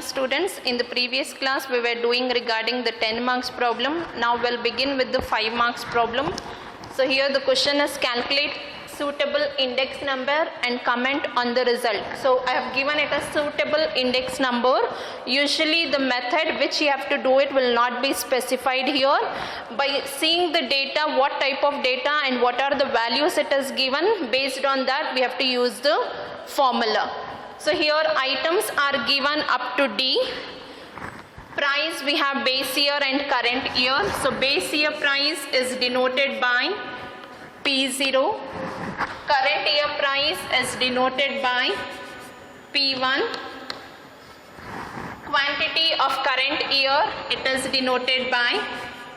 students. In the previous class we were doing regarding the 10 marks problem. Now we'll begin with the 5 marks problem. So here the question is calculate suitable index number and comment on the result. So I have given it a suitable index number. Usually the method which you have to do it will not be specified here. By seeing the data, what type of data and what are the values it is given, based on that we have to use the formula. So here items are given up to D. Price we have base year and current year. So base year price is denoted by P0. Current year price is denoted by P1. Quantity of current year, it is denoted by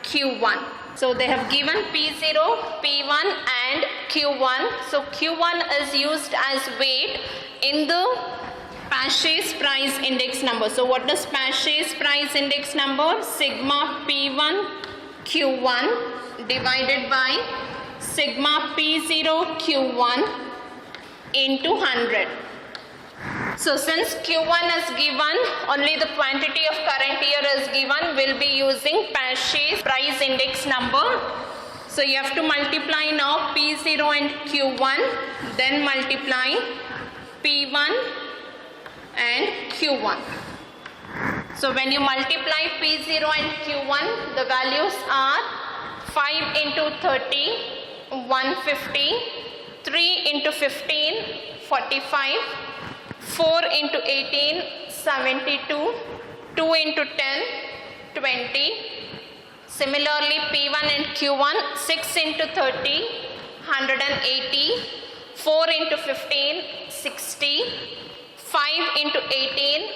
Q1. So they have given P0, P1 and Q1. So Q1 is used as weight in the purchase price index number. So what is purchase price index number? Sigma P1 Q1 divided by sigma P0 Q1 into 100. So since Q1 is given, only the quantity of current year is given, we'll be using purchase price index number. So you have to multiply now P0 and Q1, then multiply P1 and Q1. So when you multiply P0 and Q1, the values are 5 into 30, 150, 3 into 15, 45, 4 into 18, 72, 2 into 10, 20. Similarly, P1 and Q1, 6 into 30, 180, 4 into 15, 60, 5 into 18,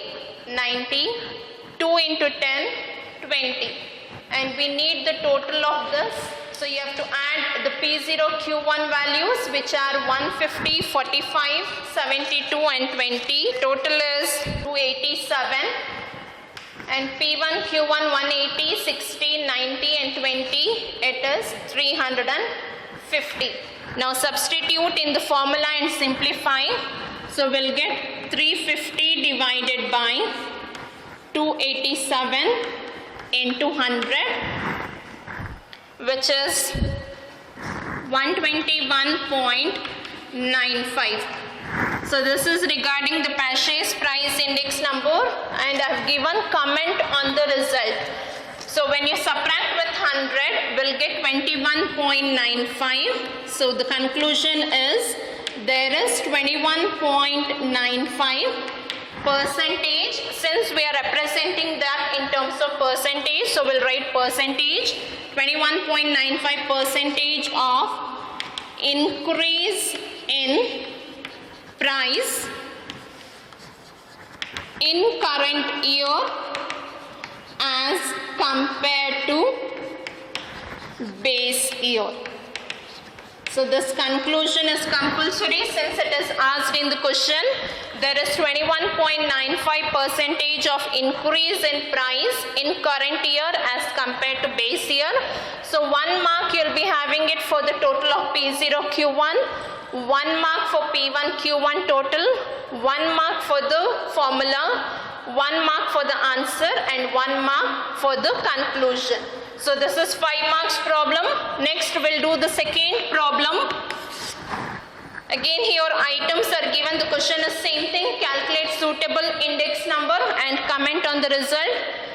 90, 2 into 10, 20. And we need the total of this. So you have to add the P0 Q1 values, which are 150, 45, 72 and 20. Total is 287. And P1 Q1 180, 60, 90 and 20. It is 350. Now substitute in the formula and simplify. So we'll get 350 divided by 287 into 100, which is 121.95. So this is regarding the purchase price index number, and I have given comment on the result. So when you subtract with 100, we'll get 21.95. So the conclusion is there is 21.95 percentage. Since we are representing that in terms of percentage, so we'll write percentage. 21.95 percentage of increase in price in current year as compared to base year. So this conclusion is compulsory since it is asked in the question. There is 21.95 percentage of increase in price in current year as compared to base year. So 1 mark you'll be having it for the total of P0 Q1, 1 mark for P1 Q1 total, 1 mark for the formula, 1 mark for the answer and 1 mark for the conclusion. So this is 5 marks problem. Next we'll do the second problem. Again here items are given. The question is same thing. Calculate suitable index number and comment on the result.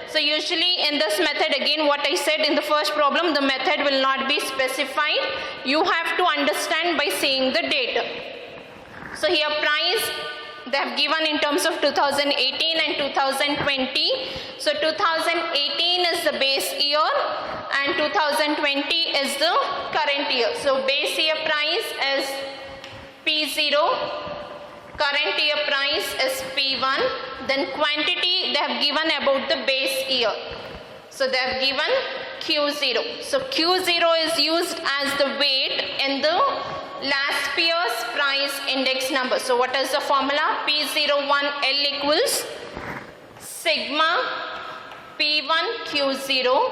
So usually in this method, again what I said in the first problem, the method will not be specified. You have to understand by seeing the data. So here price they have given in terms of 2018 and 2020. So 2018 is the base year and 2020 is the current year. So base year price is P0, current year price is P1, then quantity they have given about the base year. So they have given Q0. So Q0 is used as the weight in the last year's price index number. So what is the formula? P01L equals sigma P1 Q0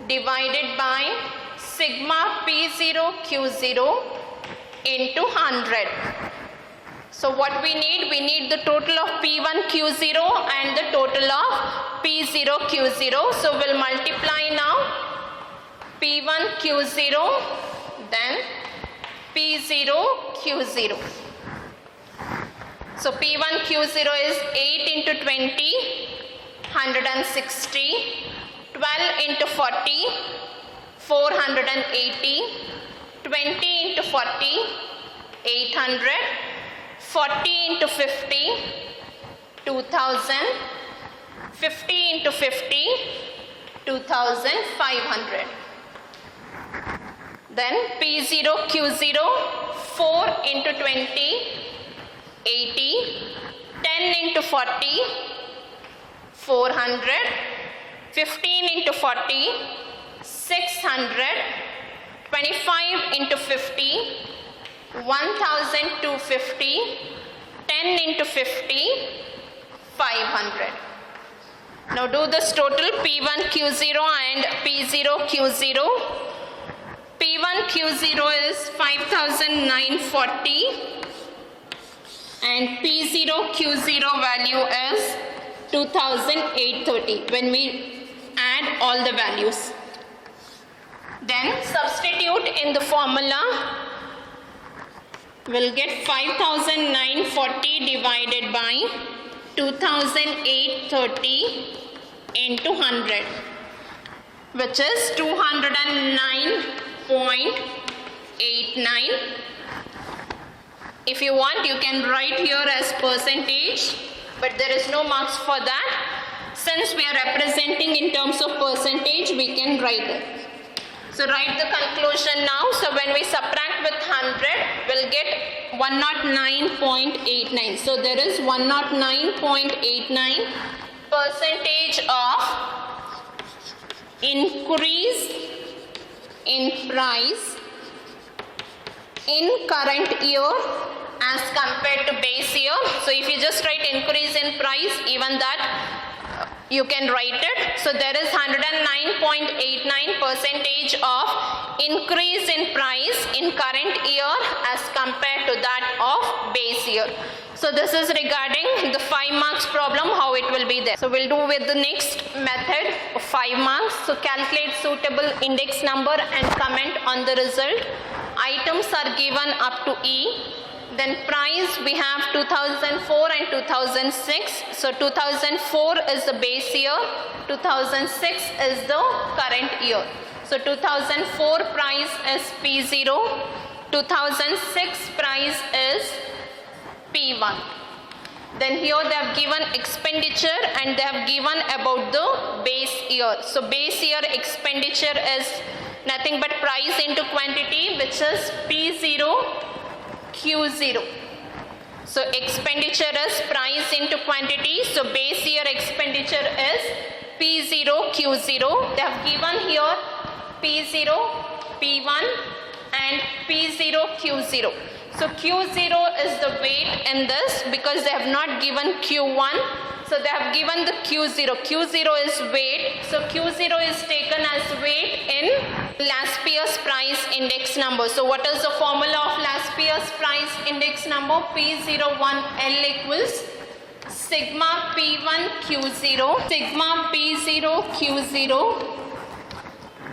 divided by sigma P0 Q0 into 100. So what we need the total of P1 Q0 and the total of P0 Q0. So we'll multiply now P1 Q0 then P0 Q0. So P1 Q0 is 8 into 20, 160, 12 into 40, 480, 20 into 40, 800, 40 into 50, 2000, 50 into 50, 2500. Then P0 Q0, 4 into 20, 80, 10 into 40, 400, 15 into 40, 600, 25 into 50, 1250, 10 into 50, 500. Now do this total P1 Q0 and P0 Q0. P1 Q0 is 5940 and P0 Q0 value is 2830 when we add all the values. Then substitute in the formula. We'll get 5940 divided by 2830 into 100, which is 209.89. If you want, you can write here as percentage, but there is no marks for that. Since we are representing in terms of percentage, we can write it. So write the conclusion now. So when we subtract with 100, we'll get 109.89. So there is 109.89 percentage of increase in price in current year as compared to base year. So if you just write increase in price, even that you can write it. So there is 109.89 percentage of increase in price in current year as compared to that of base year. So this is regarding the 5 marks problem, how it will be there. So we'll do with the next method of 5 marks. So calculate suitable index number and comment on the result. Items are given up to E. Then price we have 2004 and 2006. So 2004 is the base year, 2006 is the current year. So 2004 price is P0, 2006 price is P1. Then here they have given expenditure and they have given about the base year. So base year expenditure is nothing but price into quantity, which is P0 Q0. So expenditure is price into quantity. So base year expenditure is P0 Q0. They have given here P0, P1 and P0 Q0. So Q0 is the weight in this because they have not given Q1. So they have given the Q0. Q0 is weight. So Q0 is taken as weight in last year's price index number. So what is the formula of last year's price index number? P01L equals sigma P1 Q0 sigma P0 Q0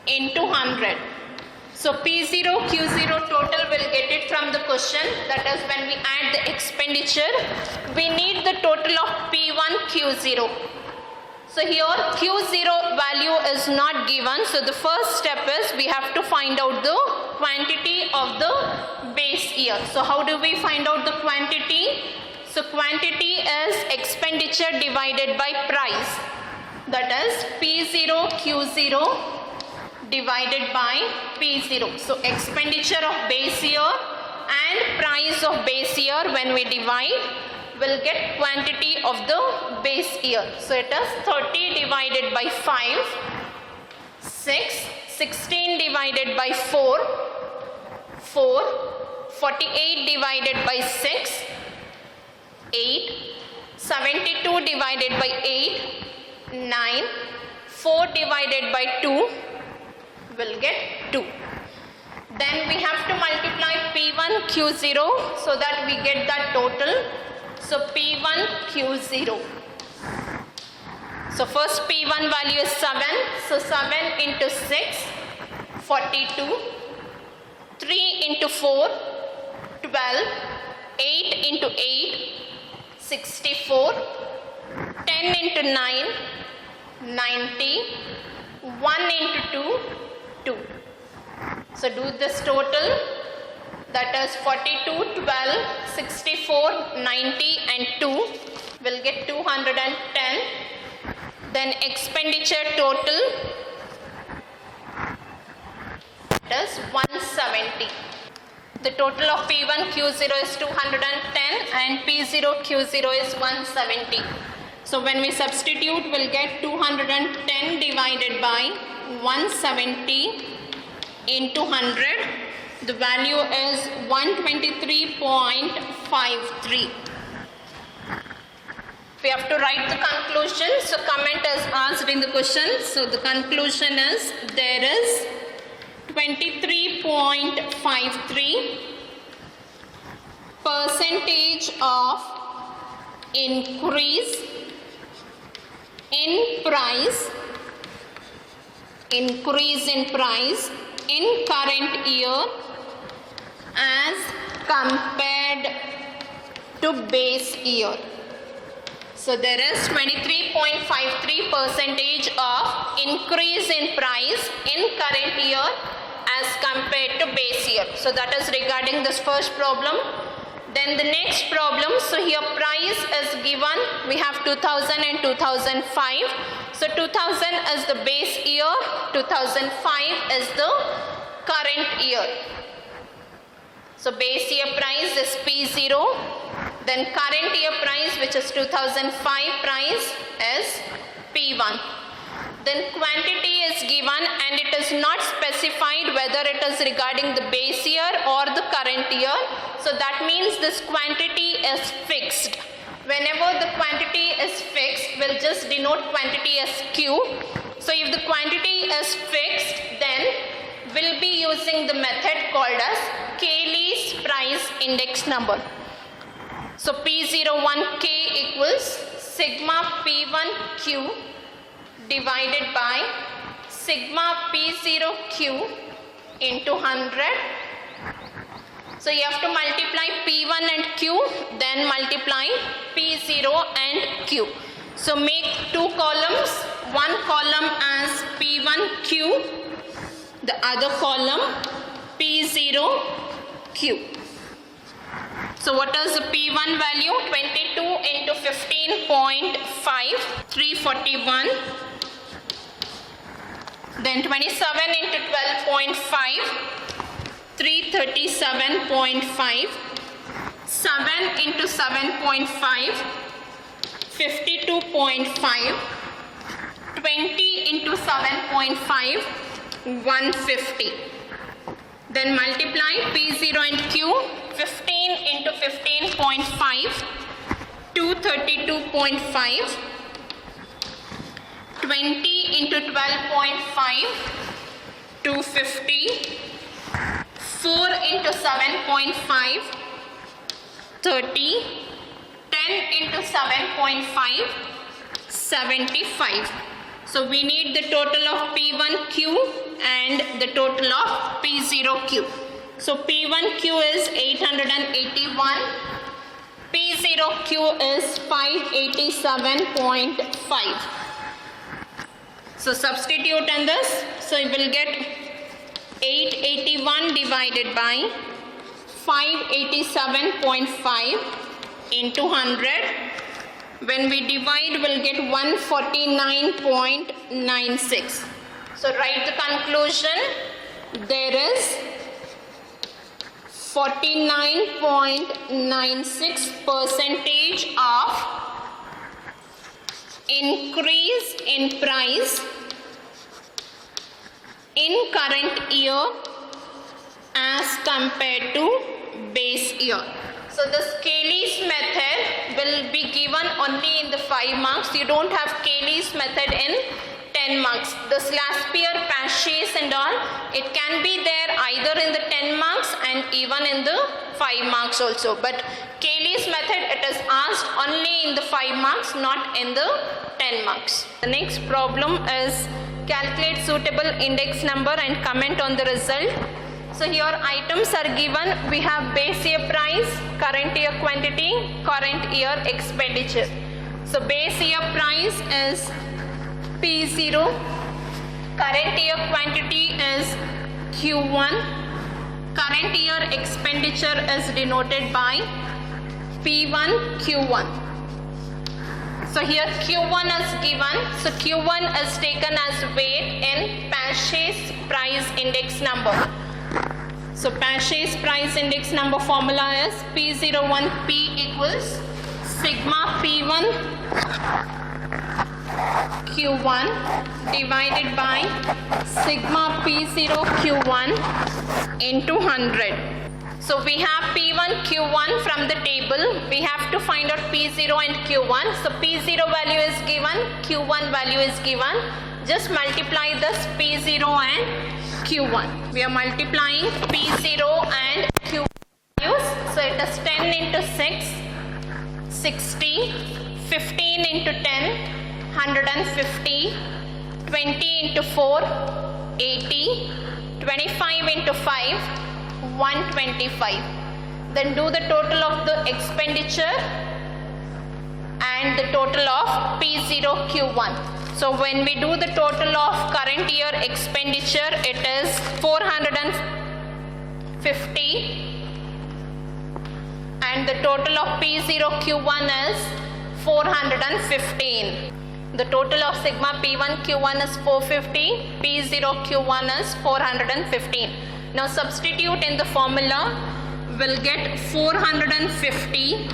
into 100. So P0 Q0 total will get it from the question. That is, when we add the expenditure, we need the total of P1 Q0. So here Q0 value is not given. So the first step is we have to find out the quantity of the base year. So how do we find out the quantity? So quantity is expenditure divided by price. That is P0 Q0 divided by P0. So expenditure of base year and price of base year, when we divide, we'll get quantity of the base year. So it is 30 divided by 5, 6, 16 divided by 4, 48 divided by 6, 8, 72 divided by 8, 9, 4 divided by 2, will get 2. Then we have to multiply P1 P1 Q0 so that we get that total. So P1 Q0. So first P1 value is 7. So 7 into 6, 42. 3 into 4, 12. 8 into 8, 64. 10 into 9, 90. 1 into 2, 2. So do this total. That is 42, 12, 64, 90 and 2. We'll get 210. Then expenditure total. That is 170. The total of P1 Q0 is 210 and P0 Q0 is 170. So when we substitute, we'll get 210 divided by 170 into 100. The value is 123.53. We have to write the conclusion. So comment is asked in the question. So the conclusion is there is 23.53% of increase in price in current year as compared to base year. So there is 23.53% of increase in price in current year as compared to base year. So that is regarding this first problem. Then the next problem, so here price is given, we have 2000 and 2005. So 2000 is the base year, 2005 is the current year. So base year price is P0, then current year price, which is 2005 price, is P1. Then quantity is given and it is not specified whether it is regarding the base year or the current year. So that means this quantity is fixed. Whenever the quantity is fixed, we'll just denote quantity as Q. So if the quantity is fixed, then we'll be using the method called as Cayley's price index number. So P01K equals sigma P1Q divided by sigma P0Q into 100. So you have to multiply P1 and Q, then multiply P0 and Q. So make two columns, one column as P1Q, the other column P0Q. So what is the P1 value? 22 into 15.5, 341. Then 27 into 12.5, 337.5. 7 into 7.5, 52.5. 20 into 7.5, 150. Then multiply P0 and Q. 15 into 15.5, 232.5. 20 into 12.5, 250. 4 into 7.5, 30. 10 into 7.5, 75. So we need the total of P1Q and the total of P0Q. So P1Q is 881, P0Q is 587.5. So substitute in this, so you will get 881 divided by 587.5 into 100. When we divide, we'll get 149.96. So write the conclusion. There is 49.96% of increase in price in current year as compared to base year. So this Cayley's method will be given only in the 5 marks. You don't have Cayley's method in 10 marks. This Laspeyres, Paches and all, it can be there either in the 10 marks and even in the 5 marks also. But Cayley's method, it is asked only in the 5 marks, not in the 10 marks. The next problem is calculate suitable index number and comment on the result. So here items are given. We have base year price, current year quantity, current year expenditure. So base year price is P0, current year quantity is Q1, current year expenditure is denoted by P1, Q1. So here Q1 is given. So Q1 is taken as weight in purchase price index number. So purchase price index number formula is P01P equals sigma P1 Q1 divided by sigma P0 Q1 into 100. So we have P1 Q1 from the table. We have to find out P0 and Q1. So P0 value is given, Q1 value is given. Just multiply this P0 and Q1. We are multiplying P0 and Q1 values. So it is 10 into 6, 60, 15 into 10, 150, 20 into 4, 80, 25 into 5, 125. Then do the total of the expenditure and the total of P0 Q1. So when we do the total of current year expenditure, it is 450 and the total of P0 Q1 is 415. The total of sigma P1 Q1 is 450, P0 Q1 is 415. Now substitute in the formula, we'll get 450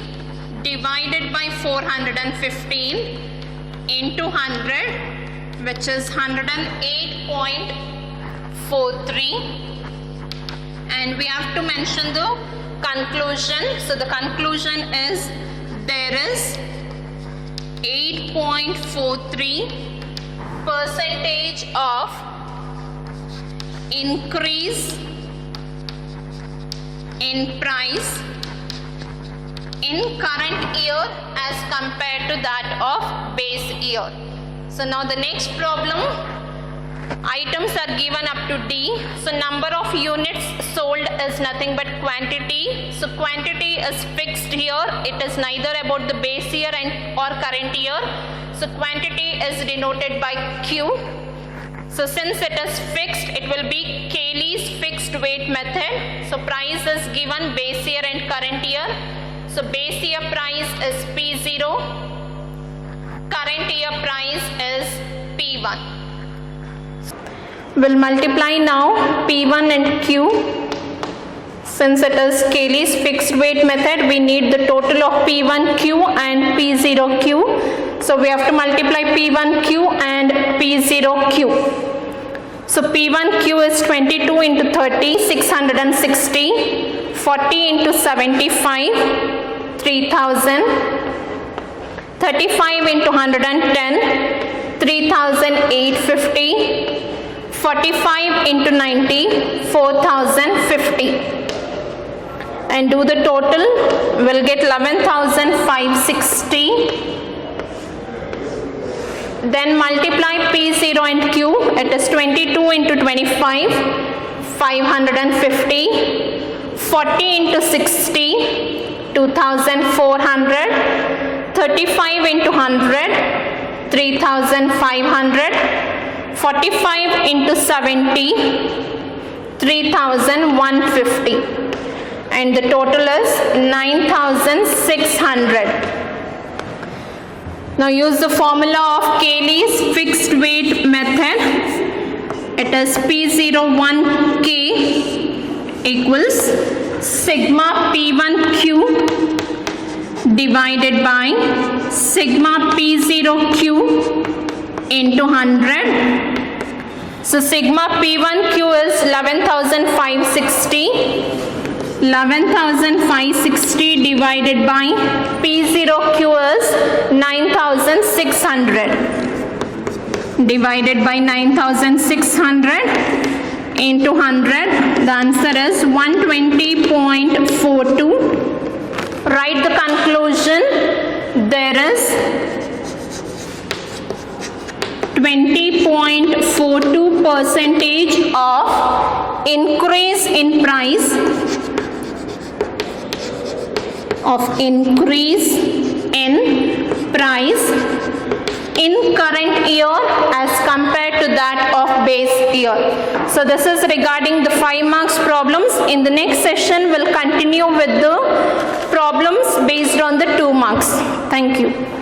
divided by 415 into 100, which is 108.43, and we have to mention the conclusion. So the conclusion is there is 8.43% of increase in price in current year as compared to that of base year. So now the next problem, items are given up to D. So number of units sold is nothing but quantity. So quantity is fixed here. It is neither about the base year and or current year. So quantity is denoted by Q. So since it is fixed, it will be Cayley's fixed weight method. So price is given base year and current year. So base year price is P0, current year price is P1. We'll multiply now P1 and Q. Since it is Cayley's fixed weight method, we need the total of P1Q and P0Q. So we have to multiply P1Q and P0Q. So P1Q is 22 into 30, 660, 40 into 75, 3000, 35 into 110, 3850, 45 into 90, 4050. And do the total, we'll get 11,560. Then multiply P0 and Q, it is 22 into 25, 550, 40 into 60, 2,400, 35 into 100, 3,500, 45 into 70, 3,150. And the total is 9,600. Now use the formula of Cayley's fixed weight method. It is P01K equals sigma P1Q divided by sigma P0Q into 100. So sigma P1Q is 11,560. 11,560 divided by P0Q is 9,600 divided by 9,600 into 100. The answer is 120.42. Write the conclusion. There is 20.42% of increase in price in current year as compared to that of base year. So this is regarding the 5 marks problems. In the next session, we'll continue with the problems based on the 2 marks. Thank you.